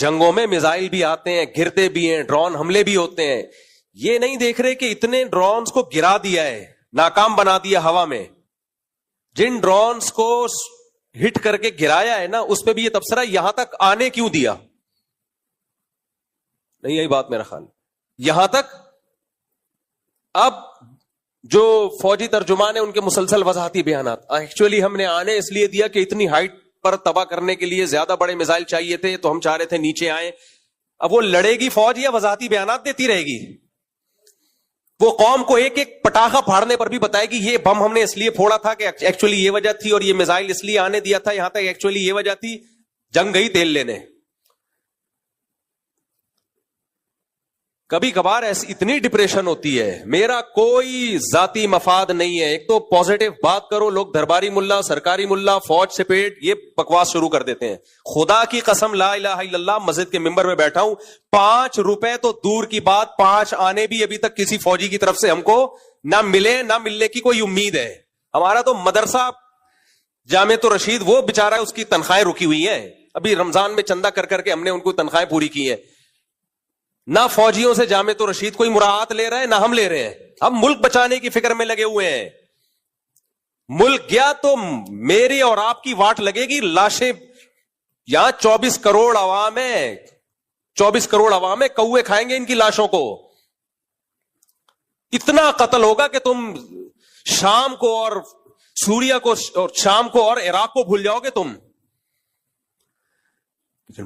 جنگوں میں میزائل بھی آتے ہیں, گرتے بھی ہیں, ڈرون حملے بھی ہوتے ہیں. یہ نہیں دیکھ رہے کہ اتنے ڈرونز کو گرا دیا ہے, ناکام بنا دیا ہوا میں. جن ڈرونز کو ہٹ کر کے گرایا ہے نا, اس پہ بھی یہ تبصرہ یہاں تک آنے کیوں دیا. نہیں یہی بات میرا خیال, یہاں تک. اب جو فوجی ترجمان ہیں ان کے مسلسل وضاحتی بیانات, ایکچولی ہم نے آنے اس لیے دیا کہ اتنی ہائٹ پر تباہ کرنے کے لیے زیادہ بڑے میزائل چاہیے تھے, تو ہم چاہ رہے تھے نیچے آئیں. اب وہ لڑے گی فوج یا وضاحتی بیانات دیتی رہے گی؟ وہ قوم کو ایک ایک پٹاخہ پھاڑنے پر بھی بتائے گی یہ بم ہم نے اس لیے پھوڑا تھا کہ ایکچولی یہ وجہ تھی, اور یہ میزائل اس لیے آنے دیا تھا یہاں تک, ایکچولی یہ وجہ تھی. جنگ گئی تیل لینے. کبھی کبھار ایسی اتنی ڈپریشن ہوتی ہے. میرا کوئی ذاتی مفاد نہیں ہے. ایک تو پازیٹو بات کرو, لوگ درباری ملا, سرکاری ملا, فوج سے پیٹ, یہ بکواس شروع کر دیتے ہیں. خدا کی قسم لا الہ الا اللہ, مسجد کے ممبر میں بیٹھا ہوں, 5 روپے تو دور کی بات, 5 آنے بھی ابھی تک کسی فوجی کی طرف سے ہم کو نہ ملے, نہ ملنے کی کوئی امید ہے. ہمارا تو مدرسہ جامعۃ الرشید, وہ بیچارہ اس کی تنخواہیں رکی ہوئی ہیں. ابھی رمضان میں چندہ کر کر کے ہم نے ان کو تنخواہیں پوری کی ہیں. نہ فوجیوں سے جامعۃ الرشید کوئی مراعات لے رہا ہے, نہ ہم لے رہے ہیں. ہم ملک بچانے کی فکر میں لگے ہوئے ہیں. ملک گیا تو میری اور آپ کی واٹ لگے گی. لاشیں یہاں 24 کروڑ عوام ہے, 24 کروڑ عوام ہے, کوے کھائیں گے ان کی لاشوں کو. اتنا قتل ہوگا کہ تم شام کو اور سوریا کو اور شام کو اور عراق کو بھول جاؤ گے تم.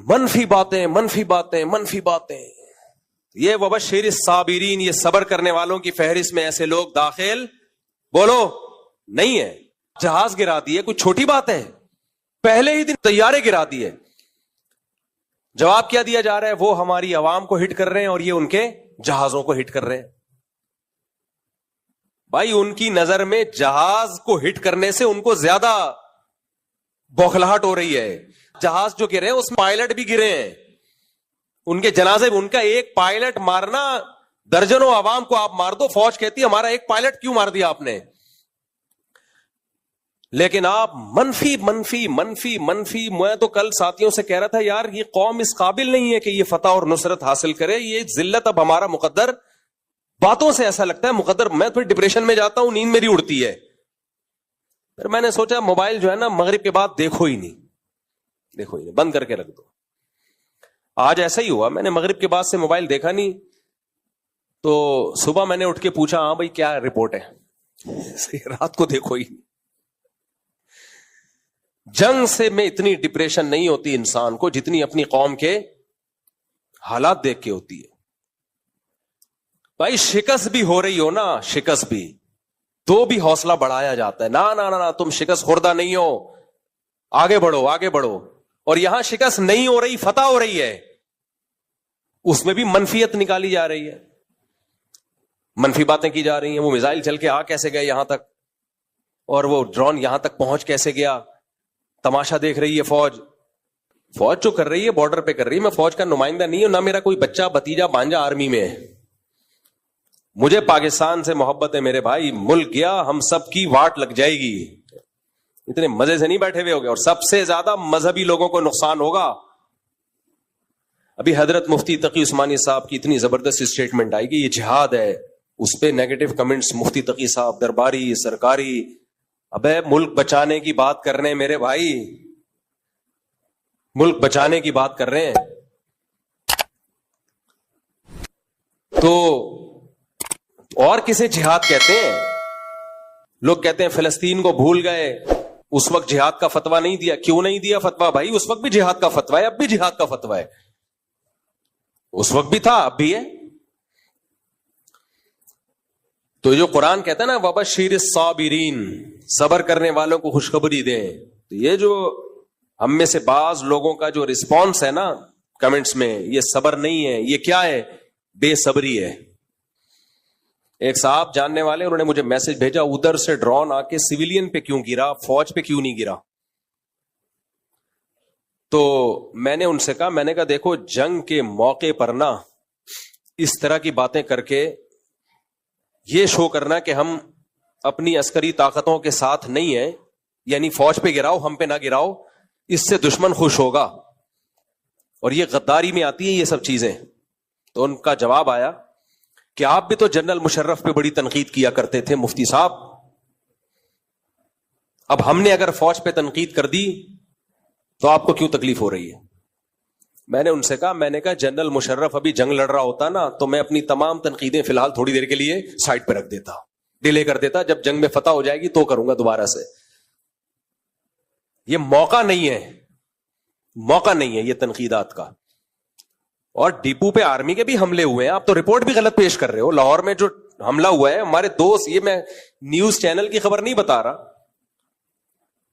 منفی باتیں, منفی باتیں, منفی باتیں. یہ وبشر الصابرین, یہ صبر کرنے والوں کی فہرست میں ایسے لوگ داخل بولو نہیں ہے. جہاز گرا دیے کوئی چھوٹی بات ہے؟ پہلے ہی دن طیارے گرا دیے. جواب کیا دیا جا رہا ہے؟ وہ ہماری عوام کو ہٹ کر رہے ہیں اور یہ ان کے جہازوں کو ہٹ کر رہے ہیں. بھائی ان کی نظر میں جہاز کو ہٹ کرنے سے ان کو زیادہ بوکھلاہٹ ہو رہی ہے. جہاز جو گرے ہیں اس میں پائلٹ بھی گرے ہیں, ان کے جنازے. ان کا ایک پائلٹ مارنا, درجنوں عوام کو آپ مار دو, فوج کہتی ہے ہمارا ایک پائلٹ کیوں مار دیا آپ نے. لیکن آپ منفی منفی منفی منفی. میں تو کل ساتھیوں سے کہہ رہا تھا یار یہ قوم اس قابل نہیں ہے کہ یہ فتح اور نصرت حاصل کرے. یہ ذلت اب ہمارا مقدر. باتوں سے ایسا لگتا ہے مقدر. میں پھر ڈپریشن میں جاتا ہوں, نیند میری اڑتی ہے. پھر میں نے سوچا موبائل جو ہے نا مغرب کے بعد دیکھو ہی نہیں, دیکھو ہی نہیں, بند کر کے رکھ دو. آج ایسا ہی ہوا, میں نے مغرب کے بعد سے موبائل دیکھا نہیں. تو صبح میں نے اٹھ کے پوچھا ہاں بھائی کیا رپورٹ ہے, رات کو دیکھو ہی نہیں. جنگ سے میں اتنی ڈپریشن نہیں ہوتی انسان کو جتنی اپنی قوم کے حالات دیکھ کے ہوتی ہے. بھائی شکست بھی ہو رہی ہو نا, شکست بھی, تو بھی حوصلہ بڑھایا جاتا ہے. نہ تم شکست خوردہ نہیں ہو, آگے بڑھو, آگے بڑھو. اور یہاں شکست نہیں ہو رہی, فتح ہو رہی ہے, اس میں بھی منفیت نکالی جا رہی ہے, منفی باتیں کی جا رہی ہیں. وہ میزائل چل کے آ کیسے گئے یہاں تک, اور وہ ڈرون یہاں تک پہنچ کیسے گیا. تماشا دیکھ رہی ہے فوج. فوج جو کر رہی ہے بارڈر پہ کر رہی ہے. میں فوج کا نمائندہ نہیں ہوں, نہ میرا کوئی بچہ بھتیجا بھانجا آرمی میں ہے. مجھے پاکستان سے محبت ہے میرے بھائی. ملک گیا ہم سب کی واٹ لگ جائے گی. اتنے مزے سے نہیں بیٹھے ہوئے ہوگے, اور سب سے زیادہ مذہبی لوگوں کو نقصان ہوگا. ابھی حضرت مفتی تقی عثمانی صاحب کی اتنی زبردست اسٹیٹمنٹ آئی کہ یہ جہاد ہے, اس پہ نیگیٹو کمنٹس مفتی تقی صاحب, درباری, سرکاری. ابے ملک بچانے کی بات کر رہے ہیں میرے بھائی, ملک بچانے کی بات کر رہے ہیں. تو اور کسے جہاد کہتے ہیں؟ لوگ کہتے ہیں فلسطین کو بھول گئے, اس وقت جہاد کا فتویٰ نہیں دیا. کیوں نہیں دیا فتویٰ بھائی؟ اس وقت بھی جہاد کا فتویٰ ہے, اب بھی جہاد کا فتویٰ ہے. اس وقت بھی تھا, اب بھی ہے. تو جو قرآن کہتا ہے نا وبشر الصابرین, صبر کرنے والوں کو خوشخبری دیں. تو یہ جو ہم میں سے بعض لوگوں کا جو رسپانس ہے نا کمنٹس میں, یہ صبر نہیں ہے, یہ کیا ہے؟ بے صبری ہے. ایک صاحب جاننے والے, انہوں نے مجھے میسج بھیجا ادھر سے ڈرون آ کے سویلین پہ کیوں گرا, فوج پہ کیوں نہیں گرا. تو میں نے ان سے کہا, میں نے کہا دیکھو جنگ کے موقع پر نا اس طرح کی باتیں کر کے یہ شو کرنا کہ ہم اپنی عسکری طاقتوں کے ساتھ نہیں ہیں, یعنی فوج پہ گراؤ ہم پہ نہ گراؤ, اس سے دشمن خوش ہوگا. اور یہ غداری میں آتی ہیں یہ سب چیزیں. تو ان کا جواب آیا کہ آپ بھی تو جنرل مشرف پہ بڑی تنقید کیا کرتے تھے مفتی صاحب, اب ہم نے اگر فوج پہ تنقید کر دی تو آپ کو کیوں تکلیف ہو رہی ہے؟ میں نے ان سے کہا جنرل مشرف ابھی جنگ لڑ رہا ہوتا نا تو میں اپنی تمام تنقیدیں فی الحال تھوڑی دیر کے لیے سائڈ پہ رکھ دیتا, ڈیلے کر دیتا, جب جنگ میں فتح ہو جائے گی تو کروں گا دوبارہ سے. یہ موقع نہیں ہے یہ تنقیدات کا. اور ڈیپو پہ آرمی کے بھی حملے ہوئے ہیں, آپ تو رپورٹ بھی غلط پیش کر رہے ہو. لاہور میں جو حملہ ہوا ہے ہمارے دوست, یہ میں نیوز چینل کی خبر نہیں بتا رہا,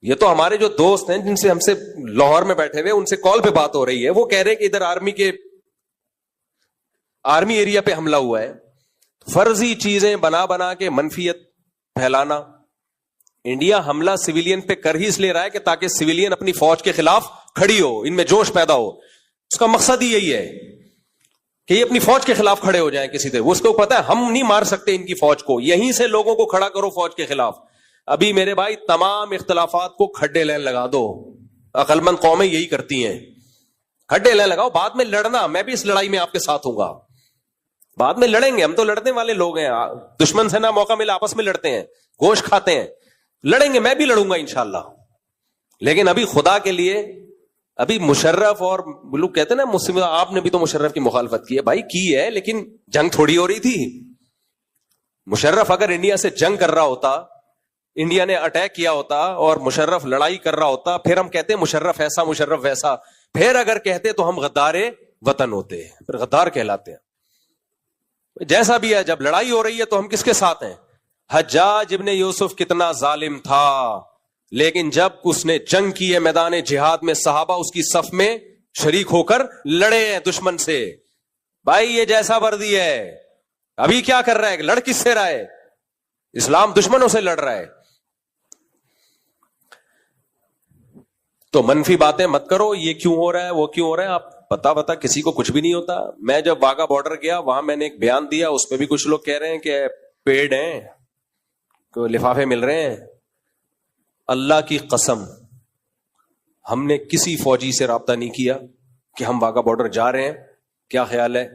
یہ تو ہمارے جو دوست ہیں جن سے ہم سے لاہور میں بیٹھے ہوئے ان سے کال پہ بات ہو رہی ہے, وہ کہہ رہے کہ ادھر آرمی ایریا پہ حملہ ہوا ہے. فرضی چیزیں بنا کے منفیت پھیلانا. انڈیا حملہ سویلین پہ کر ہی اس لیے رہا ہے کہ تاکہ سویلین اپنی فوج کے خلاف کھڑی ہو, ان میں جوش پیدا ہو. اس کا مقصد ہی یہی ہے کہ یہ اپنی فوج کے خلاف کھڑے ہو جائیں کسی سے. اس کو پتا ہے ہم نہیں مار سکتے ان کی فوج کو, یہیں سے لوگوں کو کھڑا کرو فوج کے خلاف. ابھی میرے بھائی تمام اختلافات کو کھڈے لین لگا دو, عقل مند قومیں یہی کرتی ہیں, کھڈے لین لگاؤ, بعد میں لڑنا, میں بھی اس لڑائی میں آپ کے ساتھ ہوں گا, بعد میں لڑیں گے, ہم تو لڑنے والے لوگ ہیں, دشمن سے نہ موقع ملا آپس میں لڑتے ہیں, گوشت کھاتے ہیں, لڑیں گے, میں بھی لڑوں گا انشاءاللہ. لیکن ابھی خدا کے لیے ابھی مشرف اور لوگ کہتے ہیں نا مسلم, آپ نے بھی تو مشرف کی مخالفت کی ہے بھائی, کی ہے, لیکن جنگ تھوڑی ہو رہی تھی. مشرف اگر انڈیا سے جنگ کر رہا ہوتا, انڈیا نے اٹیک کیا ہوتا اور مشرف لڑائی کر رہا ہوتا, پھر ہم کہتے ہیں مشرف ایسا مشرف ویسا, پھر اگر کہتے تو ہم غدار وطن ہوتے, پھر غدار کہلاتے ہیں. جیسا بھی ہے, جب لڑائی ہو رہی ہے تو ہم کس کے ساتھ ہیں؟ حجاج ابن یوسف کتنا ظالم تھا, لیکن جب اس نے جنگ کی ہے میدان جہاد میں, صحابہ اس کی صف میں شریک ہو کر لڑے ہیں دشمن سے. بھائی یہ جیسا وردی ہے, ابھی کیا کر رہا ہے, لڑ کس سے رہا ہے؟ اسلام دشمنوں سے لڑ رہا ہے. تو منفی باتیں مت کرو, یہ کیوں ہو رہا ہے وہ کیوں ہو رہا ہے, آپ پتا کسی کو کچھ بھی نہیں ہوتا. میں جب واگا بارڈر گیا وہاں میں نے ایک بیان دیا, اس پہ بھی کچھ لوگ کہہ رہے ہیں کہ پیڈ ہیں, لفافے مل رہے ہیں. اللہ کی قسم ہم نے کسی فوجی سے رابطہ نہیں کیا کہ ہم واگا بارڈر جا رہے ہیں, کیا خیال ہے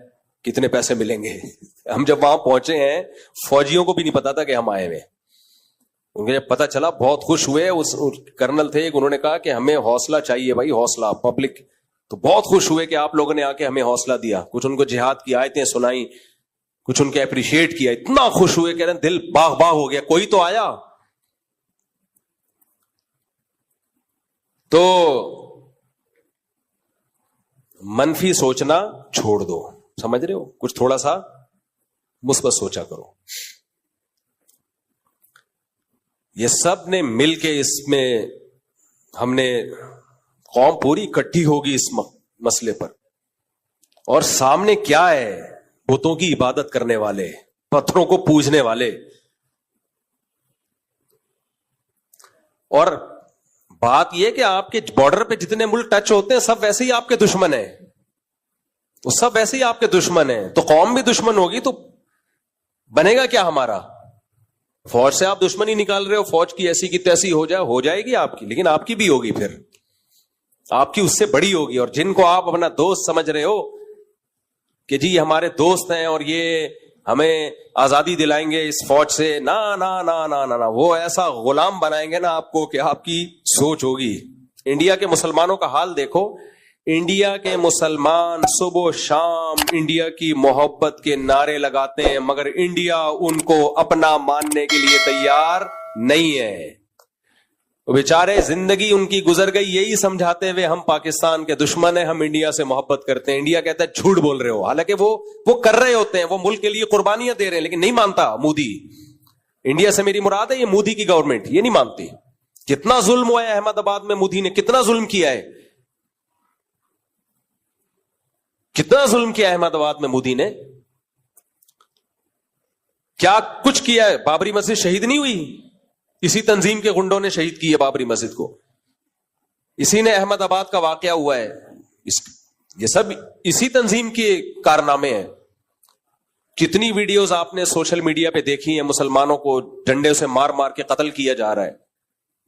کتنے پیسے ملیں گے. ہم جب وہاں پہنچے ہیں فوجیوں کو بھی نہیں پتا تھا کہ ہم آئے ہوئے. ان کو جب پتا چلا بہت خوش ہوئے. اس کرنل تھے, انہوں نے کہا کہ ہمیں حوصلہ چاہیے بھائی, حوصلہ پبلک. تو بہت خوش ہوئے کہ آپ لوگوں نے آ کے ہمیں حوصلہ دیا, کچھ ان کو جہاد کی آیتیں سنائی, کچھ ان کے اپریشیٹ کیا. اتنا خوش ہوئے کہ دل باغ باغ ہو گیا, کوئی تو آیا. تو منفی سوچنا چھوڑ دو, سمجھ رہے ہو, کچھ تھوڑا سا مثبت سوچا کرو. یہ سب نے مل کے اس میں, ہم نے قوم پوری اکٹھی ہوگی اس مسئلے پر, اور سامنے کیا ہے, بتوں کی عبادت کرنے والے, پتھروں کو پوجنے والے. اور بات یہ کہ آپ کے بارڈر پہ جتنے ملک ٹچ ہوتے ہیں سب ویسے ہی آپ کے دشمن ہیں, وہ سب ویسے ہی آپ کے دشمن ہیں. تو قوم بھی دشمن ہوگی تو بنے گا کیا ہمارا؟ فوج سے آپ دشمنی نکال رہے ہو, فوج کی ایسی کی تیسی ہو جائے گی آپ کی, لیکن آپ کی بھی ہوگی, پھر آپ کی اس سے بڑی ہوگی. اور جن کو آپ اپنا دوست سمجھ رہے ہو کہ جی ہمارے دوست ہیں اور یہ ہمیں آزادی دلائیں گے اس فوج سے, نا نا نا نا نا, وہ ایسا غلام بنائیں گے نا آپ کو کہ آپ کی سوچ ہوگی. انڈیا کے مسلمانوں کا حال دیکھو, انڈیا کے مسلمان صبح و شام انڈیا کی محبت کے نعرے لگاتے ہیں, مگر انڈیا ان کو اپنا ماننے کے لیے تیار نہیں ہے. بیچارے زندگی ان کی گزر گئی یہی سمجھاتے ہوئے ہم پاکستان کے دشمن ہیں, ہم انڈیا سے محبت کرتے ہیں. انڈیا کہتا ہے جھوٹ بول رہے ہو, حالانکہ وہ کر رہے ہوتے ہیں, وہ ملک کے لیے قربانیاں دے رہے ہیں, لیکن نہیں مانتا مودی. انڈیا سے میری مراد ہے یہ مودی کی گورنمنٹ, یہ نہیں مانتی. کتنا ظلم ہوا ہے احمد آباد میں, مودی نے کتنا ظلم کیا ہے, کتنا ظلم کیا احمد آباد میں مودی نے, کیا کچھ کیا ہے. بابری مسجد شہید نہیں ہوئی, اسی تنظیم کے گنڈوں نے شہید کی ہے بابری مسجد کو, اسی نے احمد آباد کا واقعہ ہوا ہے, یہ سب اسی تنظیم کے کارنامے ہیں. کتنی ویڈیوز آپ نے سوشل میڈیا پہ دیکھی ہیں, مسلمانوں کو ڈنڈے سے مار مار کے قتل کیا جا رہا ہے.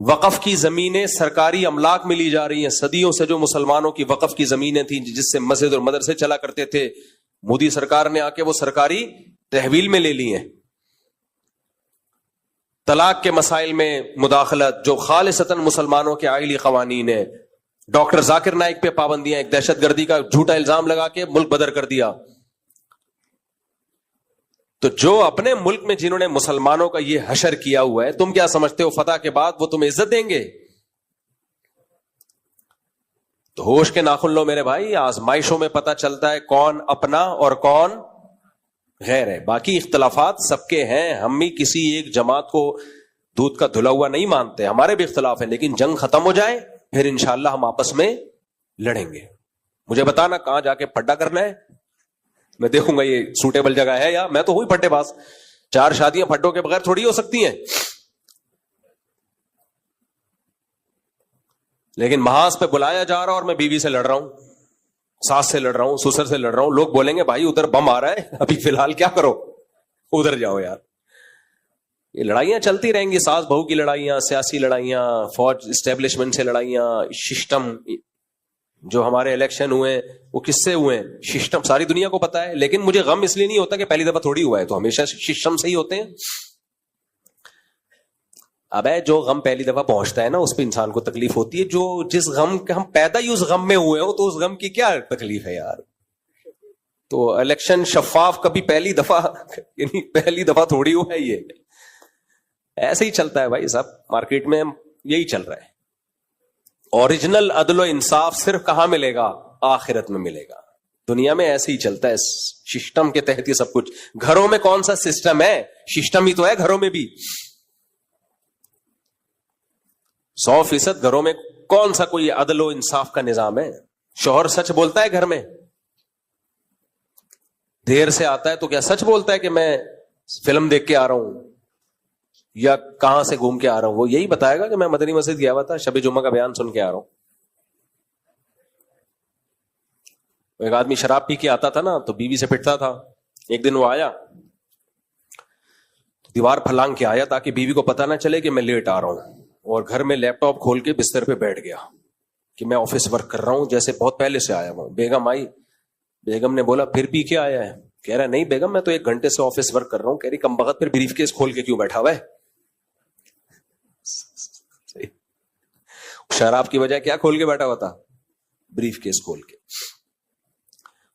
وقف کی زمینیں سرکاری املاک ملی جا رہی ہیں. صدیوں سے جو مسلمانوں کی وقف کی زمینیں تھیں جس سے مسجد اور مدرسے چلا کرتے تھے, مودی سرکار نے آ کے وہ سرکاری تحویل میں لے لی ہیں. طلاق کے مسائل میں مداخلت جو خالصتاً مسلمانوں کے آئلی قوانین ہیں. ڈاکٹر ذاکر نائک پہ پابندیاں, ایک دہشت گردی کا جھوٹا الزام لگا کے ملک بدر کر دیا. تو جو اپنے ملک میں جنہوں نے مسلمانوں کا یہ حشر کیا ہوا ہے, تم کیا سمجھتے ہو فتح کے بعد وہ تمہیں عزت دیں گے؟ تو ہوش کے ناخن لو میرے بھائی. آزمائشوں میں پتہ چلتا ہے کون اپنا اور کون غیر ہے. باقی اختلافات سب کے ہیں, ہم بھی کسی ایک جماعت کو دودھ کا دھلا ہوا نہیں مانتے, ہمارے بھی اختلاف ہیں, لیکن جنگ ختم ہو جائے پھر انشاءاللہ ہم آپس میں لڑیں گے. مجھے بتانا کہاں جا کے پھڈا کرنا ہے, میں دیکھوں گا یہ سوٹیبل جگہ ہے یا. میں تو ہوئی پھڈے باز, 4 شادیاں پھڈوں کے بغیر تھوڑی ہو سکتی ہیں. لیکن محاذ پہ بلایا جا رہا اور میں بیوی سے لڑ رہا ہوں, ساس سے لڑ رہا ہوں, سسر سے لڑ رہا ہوں. لوگ بولیں گے بھائی ادھر بم آ رہا ہے, ابھی فی الحال کیا کرو, ادھر جاؤ یار. یہ لڑائیاں چلتی رہیں گی, ساس بہو کی لڑائیاں, سیاسی لڑائیاں, فوج اسٹیبلشمنٹ سے لڑائیاں, سسٹم. جو ہمارے الیکشن ہوئے وہ کس سے ہوئے, سسٹم ساری دنیا کو پتا ہے. لیکن مجھے غم اس لیے نہیں ہوتا کہ پہلی دفعہ تھوڑی ہوا ہے, تو ہمیشہ سسٹم سے ہی ہوتے ہیں. اب جو غم پہلی دفعہ پہنچتا ہے نا اس پہ انسان کو تکلیف ہوتی ہے. جو جس غم کے ہم پیدا ہی اس غم میں ہوئے ہوں تو اس غم کی کیا تکلیف ہے یار. تو الیکشن شفاف کبھی پہلی دفعہ یعنی پہلی دفعہ تھوڑی ہوا ہے, یہ ایسے ہی چلتا ہے بھائی صاحب. مارکیٹ میں یہی چل رہا ہے. اوریجنل عدل و انصاف صرف کہاں ملے گا؟ آخرت میں ملے گا. دنیا میں ایسے ہی چلتا ہے, سسٹم کے تحت یہ سب کچھ. گھروں میں کون سا سسٹم ہے؟ سسٹم ہی تو ہے گھروں میں بھی. 100% گھروں میں کون سا کوئی عدل و انصاف کا نظام ہے؟ شوہر سچ بولتا ہے گھر میں؟ دیر سے آتا ہے تو کیا سچ بولتا ہے کہ میں فلم دیکھ کے آ رہا ہوں یا کہاں سے گھوم کے آ رہا ہوں؟ وہ یہی بتائے گا کہ میں مدنی مسجد گیا ہوا تھا, شب جمعہ کا بیان سن کے آ رہا ہوں. ایک آدمی شراب پی کے آتا تھا نا تو بیوی سے پٹتا تھا. ایک دن وہ آیا دیوار پھلانگ کے آیا تاکہ بیوی کو پتہ نہ چلے کہ میں لیٹ آ رہا ہوں, اور گھر میں لیپ ٹاپ کھول کے بستر پہ بیٹھ گیا کہ میں آفس ورک کر رہا ہوں, جیسے بہت پہلے سے آیا ہوں. بیگم آئی, بیگم نے بولا پھر پی کے آیا ہے؟ کہہ رہا نہیں بیگم میں تو 1 گھنٹے سے آفس ورک کر رہا ہوں. کہہ رہی کم بخت پھر بریف کیس کھول کے کیوں بیٹھا ہوا ہے؟ شراب کی وجہ کیا کھول کے بیٹھا ہوا تھا؟ بریف کیس کھول کے.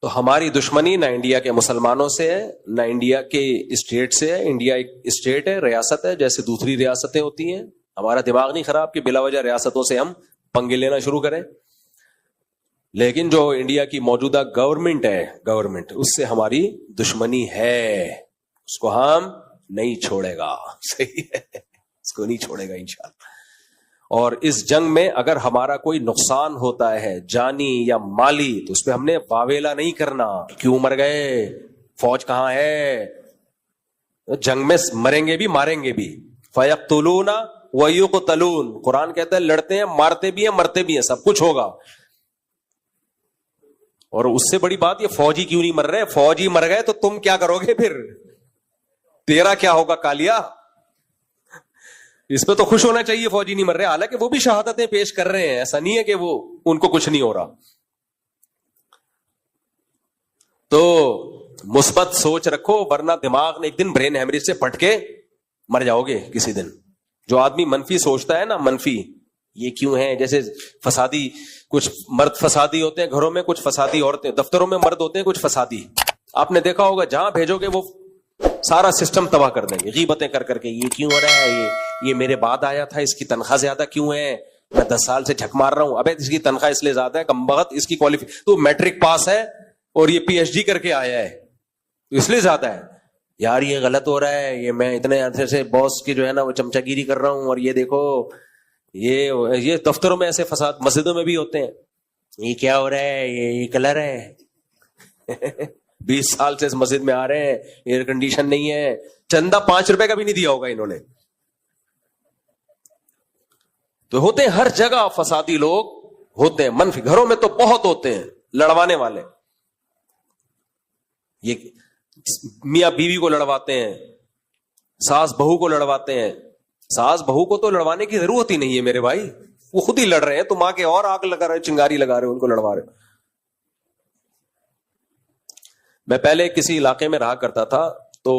تو ہماری دشمنی نہ انڈیا کے مسلمانوں سے ہے نہ انڈیا کے اسٹیٹ سے ہے. انڈیا ایک اسٹیٹ ہے, ریاست ہے, جیسے دوسری ریاستیں ہوتی ہیں. ہمارا دماغ نہیں خراب کہ بلا وجہ ریاستوں سے ہم پنگے لینا شروع کریں. لیکن جو انڈیا کی موجودہ گورنمنٹ ہے, گورنمنٹ اس سے ہماری دشمنی ہے, اس کو ہم نہیں چھوڑے گا. صحیح ہے, اس کو نہیں چھوڑے گا انشاءاللہ. اور اس جنگ میں اگر ہمارا کوئی نقصان ہوتا ہے جانی یا مالی تو اس پہ ہم نے واویلا نہیں کرنا. کیوں مر گئے, فوج کہاں ہے؟ جنگ میں مریں گے بھی ماریں گے بھی. فَيَقْتُلُونَ وَيُقْتَلُونَ, قرآن کہتا ہے لڑتے ہیں, مارتے بھی ہیں, مرتے بھی ہیں, سب کچھ ہوگا. اور اس سے بڑی بات یہ فوجی کیوں نہیں مر رہے؟ فوجی مر گئے تو تم کیا کرو گے پھر؟ تیرا کیا ہوگا کالیا؟ اس پہ تو خوش ہونا چاہیے فوجی نہیں مر رہے, حالانکہ وہ بھی شہادتیں پیش کر رہے ہیں. ایسا نہیں ہے کہ وہ ان کو کچھ نہیں ہو رہا. تو مثبت سوچ رکھو, ورنہ دماغ نے ایک دن برین ہیمریج سے پٹ کے مر جاؤ گے کسی دن. جو آدمی منفی سوچتا ہے نا, منفی, یہ کیوں ہے, جیسے فسادی, کچھ مرد فسادی ہوتے ہیں گھروں میں, کچھ فسادی عورتیں, دفتروں میں مرد ہوتے ہیں کچھ فسادی. آپ نے دیکھا ہوگا جہاں بھیجو گے وہ سارا سسٹم تباہ کر دیں گے, غیبتیں کر کر کے. یہ کیوں ہو رہا ہے, یہ میرے بعد آیا تھا, اس کی تنخواہ زیادہ کیوں ہے, میں 10 سال سے جھک مار رہا ہوں. ابے اس کی تنخواہ اس لیے زیادہ ہے, کم بخت اس کی تو میٹرک پاس ہے اور یہ پی ایچ ڈی کر کے آیا ہے تو اس لیے زیادہ ہے. یار یہ غلط ہو رہا ہے, یہ میں اتنے عرصے سے باس کی جو ہے نا وہ چمچا گیری کر رہا ہوں, اور یہ دیکھو یہ دفتروں میں ایسے فساد, مسجدوں میں بھی ہوتے ہیں. یہ کیا ہو رہا ہے, یہ کلر ہے 20 سال سے اس مسجد میں آ رہے ہیں, ایئر کنڈیشن نہیں ہے, چندہ 5 روپے کا بھی نہیں دیا ہوگا انہوں نے. تو ہوتے ہیں ہر جگہ فسادی لوگ ہوتے ہیں, منفی. گھروں میں تو بہت ہوتے ہیں لڑوانے والے. یہ میاں بیوی کو لڑواتے ہیں, ساس بہو کو لڑواتے ہیں, ساس بہو کو تو لڑوانے کی ضرورت ہی نہیں ہے میرے بھائی, وہ خود ہی لڑ رہے ہیں, تم آ کے اور آگ لگا رہے, چنگاری لگا رہے ہو, ان کو لڑوا رہے ہو. میں پہلے کسی علاقے میں رہا کرتا تھا, تو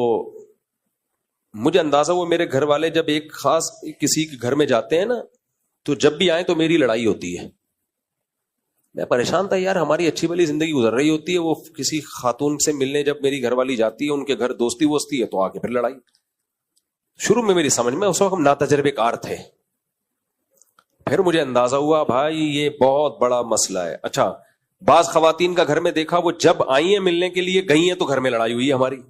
مجھے اندازہ وہ میرے گھر والے جب ایک خاص کسی کے گھر میں جاتے ہیں نا, تو جب بھی آئیں تو میری لڑائی ہوتی ہے. میں پریشان تھا یار, ہماری اچھی بھلی زندگی گزر رہی ہوتی ہے, وہ کسی خاتون سے ملنے جب میری گھر والی جاتی ہے, ان کے گھر دوستی ووستی ہے, تو آ کے پھر لڑائی. شروع میں میری سمجھ میں, اس وقت ہم ناتجربے کار تھے, پھر مجھے اندازہ ہوا بھائی یہ بہت بڑا مسئلہ ہے. اچھا, بعض خواتین کا گھر میں دیکھا, وہ جب آئی ہیں ملنے کے لیے, گئی ہیں تو گھر میں لڑائی ہوئی ہے ہماری.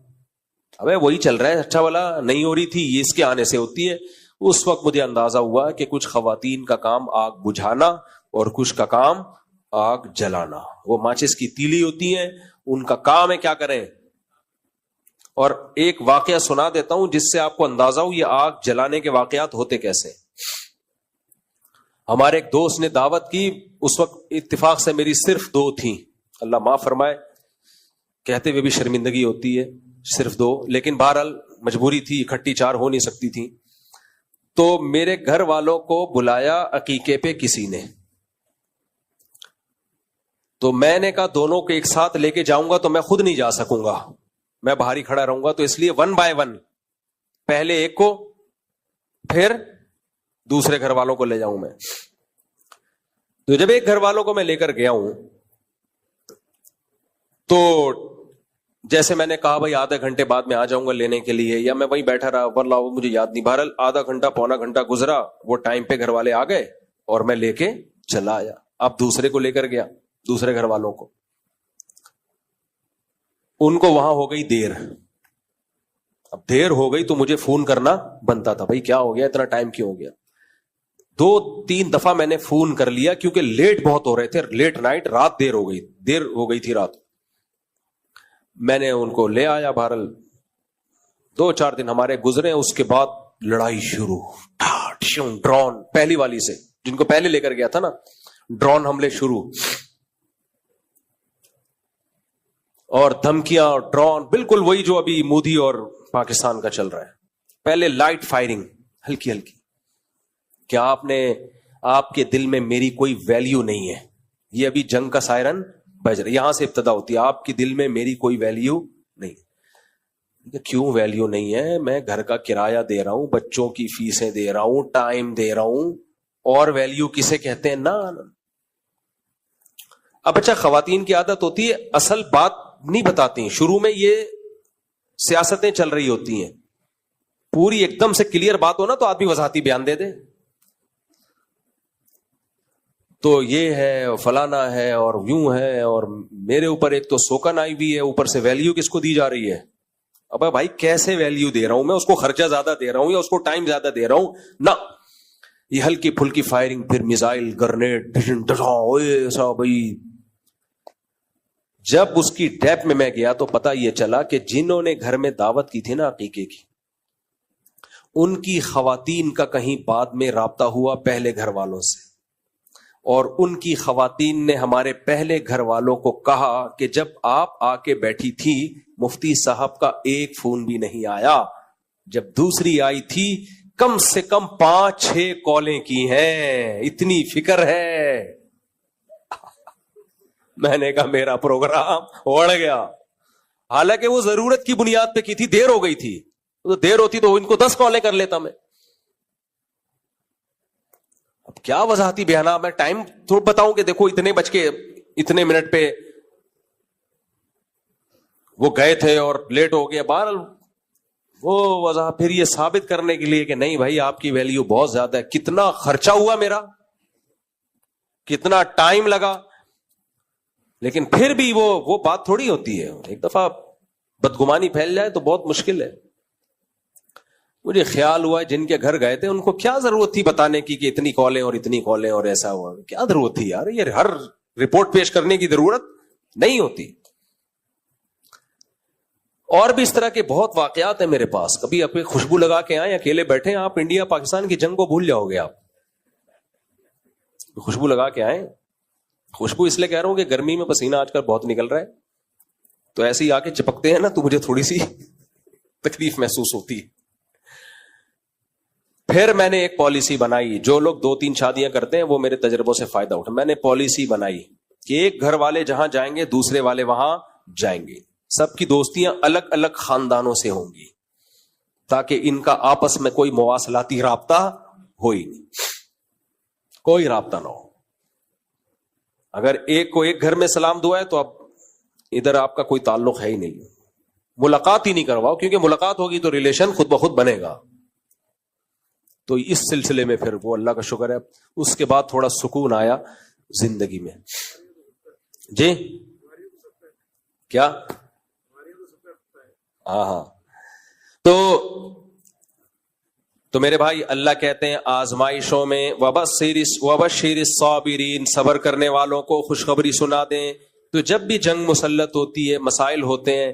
ابے وہی چل رہا ہے, اچھا والا نہیں ہو رہی تھی, یہ اس کے آنے سے ہوتی ہے. اس وقت مجھے اندازہ ہوا کہ کچھ خواتین کا کام آگ بجھانا اور کچھ کا کام آگ جلانا. وہ ماچس کی تیلی ہوتی ہیں, ان کا کام ہے کیا کریں. اور ایک واقعہ سنا دیتا ہوں جس سے آپ کو اندازہ ہو یہ آگ جلانے کے واقعات ہوتے کیسے. ہمارے ایک دوست نے دعوت کی, اس وقت اتفاق سے میری صرف 2 تھیں, اللہ معاف فرمائے, کہتے ہوئے بھی شرمندگی ہوتی ہے, صرف 2, لیکن بہرحال مجبوری تھی, اکٹھی 4 ہو نہیں سکتی تھی. تو میرے گھر والوں کو بلایا عقیقے پہ کسی نے, تو میں نے کہا دونوں کو ایک ساتھ لے کے جاؤں گا تو میں خود نہیں جا سکوں گا, میں باہر ہی کھڑا رہوں گا, تو اس لیے 1 by 1 پہلے ایک کو پھر دوسرے گھر والوں کو لے جاؤں میں. تو جب ایک گھر والوں کو میں لے کر گیا ہوں, تو جیسے میں نے کہا بھائی آدھے گھنٹے بعد میں آ جاؤں گا لینے کے لیے, یا میں وہیں بیٹھا رہا, واللہ مجھے یاد نہیں, بہرحال آدھا گھنٹہ پونا گھنٹہ گزرا, وہ ٹائم پہ گھر والے آ گئے اور میں لے کے چلا آیا. اب دوسرے کو لے کر گیا, دوسرے گھر والوں کو, ان کو وہاں ہو گئی دیر. اب دیر ہو گئی تو مجھے فون کرنا بنتا تھا, بھائی کیا ہو گیا, اتنا ٹائم کیوں ہو گیا. 2-3 دفعہ میں نے فون کر لیا, کیونکہ لیٹ بہت ہو رہے تھے, لیٹ نائٹ, رات دیر ہو گئی تھی رات. میں نے ان کو لے آیا, بہرحال 2-4 دن ہمارے گزرے, اس کے بعد لڑائی شروع, ڈرون پہلی والی سے, جن کو پہلے لے کر گیا تھا نا, ڈرون حملے شروع, اور دھمکیاں, ڈرون, بالکل وہی جو ابھی مودی اور پاکستان کا چل رہا ہے. پہلے لائٹ فائرنگ, ہلکی ہلکی, کیا آپ کے دل میں میری کوئی ویلیو نہیں ہے, یہ ابھی جنگ کا سائرن بج رہا, یہاں سے ابتدا ہوتی ہے, آپ کے دل میں میری کوئی ویلیو نہیں. کیوں ویلیو نہیں ہے, میں گھر کا کرایہ دے رہا ہوں, بچوں کی فیسیں دے رہا ہوں, ٹائم دے رہا ہوں, اور ویلیو کسے کہتے ہیں نا. اب اچھا, خواتین کی عادت ہوتی ہے اصل بات نہیں بتاتی, شروع میں یہ سیاستیں چل رہی ہوتی ہیں, پوری ایک دم سے کلیئر بات ہو نا تو آدمی وضاحتی بیان دے دے, تو یہ ہے فلانا ہے اور یوں ہے, اور میرے اوپر ایک تو سوکن آئی ہوئی ہے, اوپر سے ویلیو کس کو دی جا رہی ہے. اب بھائی کیسے ویلیو دے رہا ہوں میں, اس کو خرچہ زیادہ دے رہا ہوں یا اس کو ٹائم زیادہ دے رہا ہوں نا. یہ ہلکی پھلکی فائرنگ, پھر میزائل, گرنیڈ, ایسا بھائی. جب اس کی ڈیپ میں گیا تو پتا یہ چلا کہ جنہوں نے گھر میں دعوت کی تھی نا عقیقے کی, ان کی خواتین کا کہیں بعد میں رابطہ ہوا پہلے گھر والوں سے, اور ان کی خواتین نے ہمارے پہلے گھر والوں کو کہا کہ جب آپ آ کے بیٹھی تھی مفتی صاحب کا ایک فون بھی نہیں آیا, جب دوسری آئی تھی کم سے کم 5-6 کالیں کی ہیں, اتنی فکر ہے. میں نے کہا میرا پروگرام اڑ گیا, حالانکہ وہ ضرورت کی بنیاد پہ کی تھی, دیر ہو گئی تھی, تو دیر ہوتی تو ان کو 10 کالیں کر لیتا میں. اب کیا وضاحتی بیان, میں ٹائم تھوڑا بتاؤں کہ دیکھو اتنے بج کے اتنے منٹ پہ وہ گئے تھے اور لیٹ ہو گیا. بہرحال وہ وضاح پھر یہ ثابت کرنے کے لیے کہ نہیں بھائی آپ کی ویلیو بہت زیادہ ہے, کتنا خرچہ ہوا میرا, کتنا ٹائم لگا, لیکن پھر بھی وہ بات تھوڑی ہوتی ہے. ایک دفعہ بدگمانی پھیل جائے تو بہت مشکل ہے. مجھے خیال ہوا جن کے گھر گئے تھے ان کو کیا ضرورت تھی بتانے کی کہ اتنی کالیں اور اتنی کالیں اور ایسا ہوا, کیا ضرورت تھی یار, یہ ہر رپورٹ پیش کرنے کی ضرورت نہیں ہوتی. اور بھی اس طرح کے بہت واقعات ہیں میرے پاس. کبھی آپ خوشبو لگا کے آئیں, اکیلے بیٹھے ہیں آپ, انڈیا پاکستان کی جنگ کو بھول جاؤ گے آپ. خوشبو لگا کے آئیں, خوشبو اس لیے کہہ رہا ہوں کہ گرمی میں پسینہ آج کل بہت نکل رہا ہے, تو ایسے ہی آ کے چپکتے ہیں نا تو مجھے تھوڑی سی تکلیف محسوس ہوتی ہے. پھر میں نے ایک پالیسی بنائی, جو لوگ 2-3 شادیاں کرتے ہیں وہ میرے تجربوں سے فائدہ اٹھا. میں نے پالیسی بنائی کہ ایک گھر والے جہاں جائیں گے دوسرے والے وہاں جائیں گے, سب کی دوستیاں الگ الگ خاندانوں سے ہوں گی, تاکہ ان کا آپس میں کوئی مواصلاتی رابطہ ہو ہی نہیں, کوئی رابطہ نہ ہو. اگر ایک کو ایک گھر میں سلام دعا ہے تو اب ادھر آپ کا کوئی تعلق ہے ہی نہیں, ملاقات ہی نہیں کرواؤ, کیونکہ ملاقات ہوگی تو ریلیشن خود بخود بنے گا. تو اس سلسلے میں پھر وہ اللہ کا شکر ہے اس کے بعد تھوڑا سکون آیا زندگی میں. جی کیا؟ ہاں تو میرے بھائی اللہ کہتے ہیں آزمائشوں میں وبشر الصابرین, صبر کرنے والوں کو خوشخبری سنا دیں. تو جب بھی جنگ مسلط ہوتی ہے, مسائل ہوتے ہیں,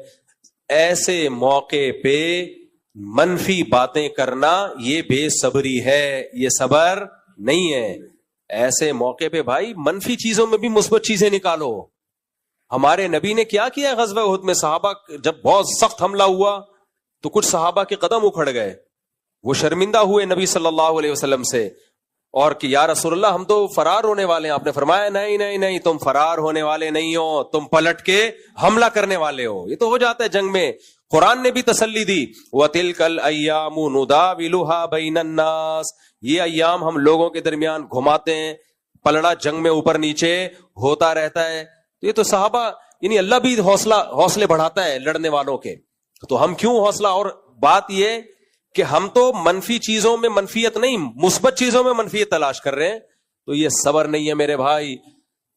ایسے موقع پہ منفی باتیں کرنا یہ بے صبری ہے, یہ صبر نہیں ہے. ایسے موقع پہ بھائی منفی چیزوں میں بھی مثبت چیزیں نکالو. ہمارے نبی نے کیا کیا غزوہ احد میں؟ صحابہ جب بہت سخت حملہ ہوا تو کچھ صحابہ کے قدم اکھڑ گئے, وہ شرمندہ ہوئے نبی صلی اللہ علیہ وسلم سے, اور کہ یا رسول اللہ ہم تو فرار ہونے والے ہیں. آپ نے فرمایا نہیں نہیں نہیں, تم فرار ہونے والے نہیں ہو, تم پلٹ کے حملہ کرنے والے ہو. یہ تو ہو جاتا ہے جنگ میں. قرآن نے بھی تسلی دی, وَتِلْكَ الْأَيَّامُ نُدَاوِلُهَا بَيْنَ النَّاسِ, یہ ایام ہم لوگوں کے درمیان گھماتے ہیں, پلڑا جنگ میں اوپر نیچے ہوتا رہتا ہے. تو یہ تو صحابہ, یعنی اللہ بھی حوصلے بڑھاتا ہے لڑنے والوں کے, تو ہم کیوں حوصلہ. اور بات یہ کہ ہم تو منفی چیزوں میں منفیت نہیں, مثبت چیزوں میں منفیت تلاش کر رہے ہیں, تو یہ صبر نہیں ہے میرے بھائی.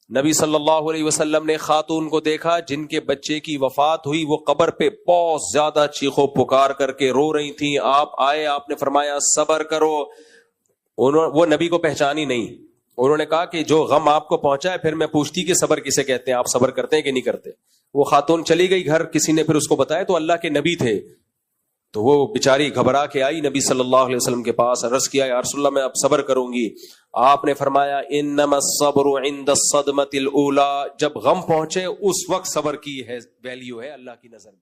نبی صلی اللہ علیہ وسلم نے خاتون کو دیکھا جن کے بچے کی وفات ہوئی, وہ قبر پہ بہت زیادہ چیخو پکار کر کے رو رہی تھیں. آپ آئے, آپ نے فرمایا صبر کرو. وہ نبی کو پہچانی نہیں, انہوں نے کہا کہ جو غم آپ کو پہنچا ہے, پھر میں پوچھتی کہ صبر کسے کہتے ہیں, آپ صبر کرتے ہیں کہ نہیں کرتے. وہ خاتون چلی گئی گھر, کسی نے پھر اس کو بتایا تو اللہ کے نبی تھے, تو وہ بیچاری گھبرا کے آئی نبی صلی اللہ علیہ وسلم کے پاس, عرض کیا یا رسول اللہ میں اب صبر کروں گی. آپ نے فرمایا انما الصبر عند الصدمة الاولى, جب غم پہنچے اس وقت صبر کی ہے ویلیو ہے اللہ کی نظر میں.